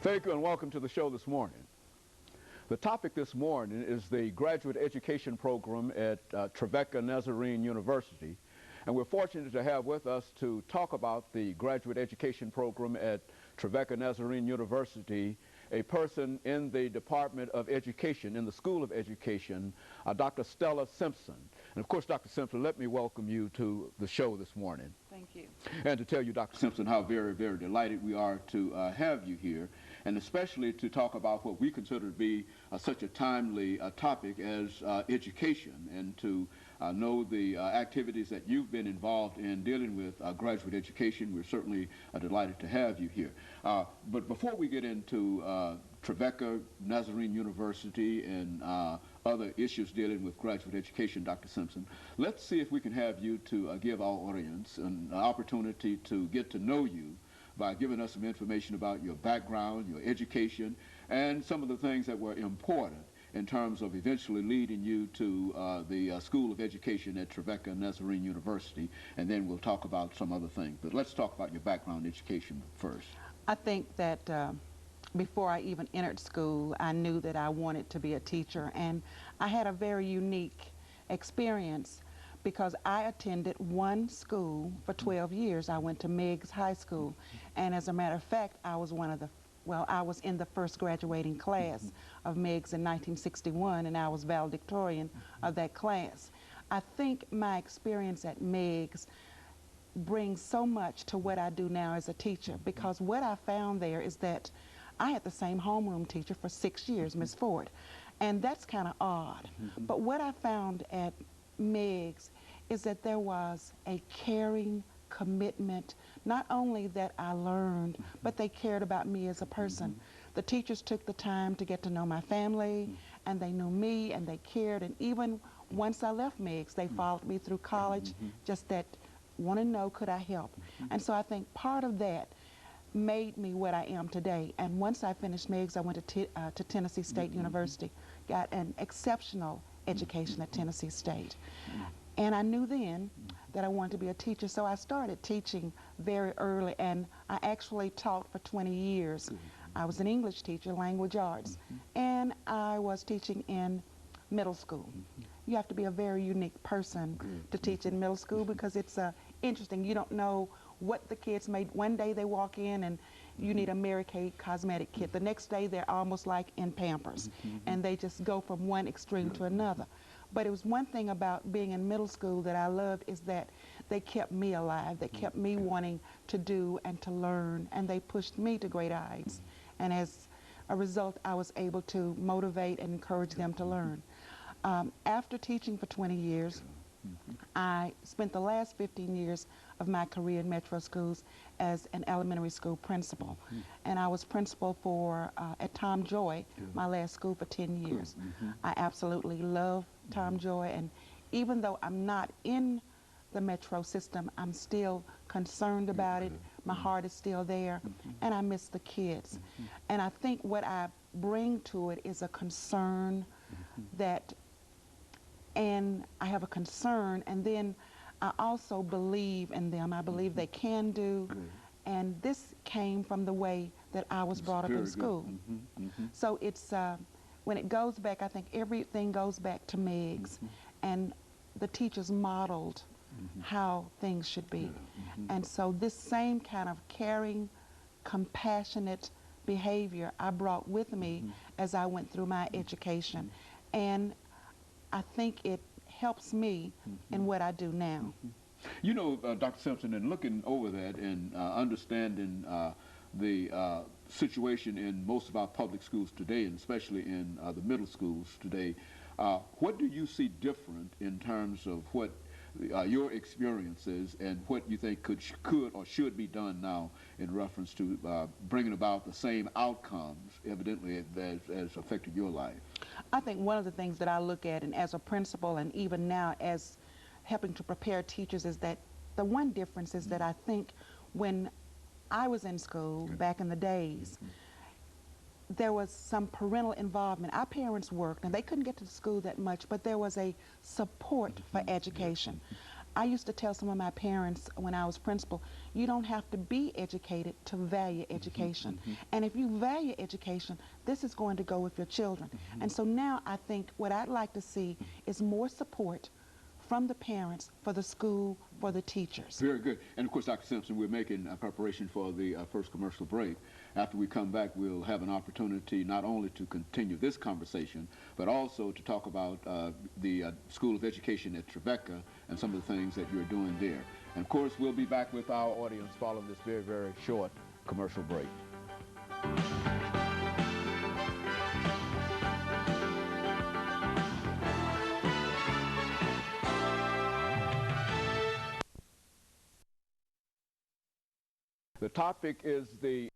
Thank you and welcome to the show this morning. The topic this morning is the graduate education program at Trevecca Nazarene University. And we're fortunate to have with us to talk about the graduate education program at Trevecca Nazarene University a person in the Department of Education, in the School of Education, Dr. Stella Simpson. And of course, Dr. Simpson, let me welcome you to the show this morning. Thank you. And to tell you, Dr. Simpson, how very, very delighted we are to have you here, and especially to talk about what we consider to be such a timely topic as education, and to know the activities that you've been involved in dealing with graduate education. We're certainly delighted to have you here. But before we get into Trevecca Nazarene University and other issues dealing with graduate education, Dr. Simpson, let's see if we can have you to give our audience an opportunity to get to know you by giving us some information about your background, your education, and some of the things that were important in terms of eventually leading you to the School of Education at Trevecca Nazarene University, and then we'll talk about some other things. But let's talk about your background education first. I think that before I even entered school, I knew that I wanted to be a teacher, and I had a very unique experience because I attended one school for 12 years. I went to Meigs High School, and as a matter of fact, I was I was in the first graduating class of Meigs in 1961, and I was valedictorian of that class. I think my experience at Meigs brings so much to what I do now as a teacher, because what I found there is that I had the same homeroom teacher for 6 years, Ms. Ford, and that's kind of odd. But what I found at Meigs is that there was a caring commitment, not only that I learned, but they cared about me as a person. The teachers took the time to get to know my family, and they knew me, and they cared, and even once I left Meigs, they followed me through college, just that want to know, could I help? And so I think part of that made me what I am today. And once I finished Meigs, I went to Tennessee State University, got an exceptional education at Tennessee State. And I knew then that I wanted to be a teacher, so I started teaching very early, and I actually taught for 20 years. I was an English teacher, language arts, and I was teaching in middle school. You have to be a very unique person to teach in middle school because it's interesting. You don't know what the kids made. One day they walk in and you need a Mary Kay cosmetic kit. The next day they're almost like in Pampers, and they just go from one extreme to another. But it was one thing about being in middle school that I loved is that they kept me alive. They kept me wanting to do and to learn, and they pushed me to great heights. And as a result, I was able to motivate and encourage them to learn. After teaching for 20 years, I spent the last 15 years of my career in metro schools as an elementary school principal. And I was principal for, at Tom Joy, my last school, for 10 years. I absolutely love Tom Joy, and even though I'm not in the metro system, I'm still concerned about it. My heart is still there, and I miss the kids. And I think what I bring to it is a concern that, and I have a concern, and then I also believe in them. I believe they can do, and this came from the way that I was brought up in school. So it's, when it goes back, I think everything goes back to Meigs, and the teachers modeled how things should be. And so this same kind of caring, compassionate behavior I brought with me as I went through my education. And I think it helps me in what I do now. You know, Dr. Simpson, in looking over that and understanding the situation in most of our public schools today, and especially in the middle schools today, what do you see different in terms of what your experiences and what you think could or should be done now in reference to bringing about the same outcomes, evidently, as affected your life? I think one of the things that I look at, and as a principal and even now as helping to prepare teachers, is that the one difference is that I think when I was in school back in the days, there was some parental involvement. Our parents worked, and they couldn't get to school that much, but there was a support for education. I used to tell some of my parents when I was principal, you don't have to be educated to value education. And if you value education, this is going to go with your children. And so now I think what I'd like to see is more support from the parents, for the school, for the teachers. Very good. And of course, Dr. Simpson, we're making preparation for the first commercial break. After we come back, we'll have an opportunity not only to continue this conversation, but also to talk about the School of Education at Trevecca and some of the things that you're doing there. And of course, we'll be back with our audience following this very, very short commercial break. The topic is the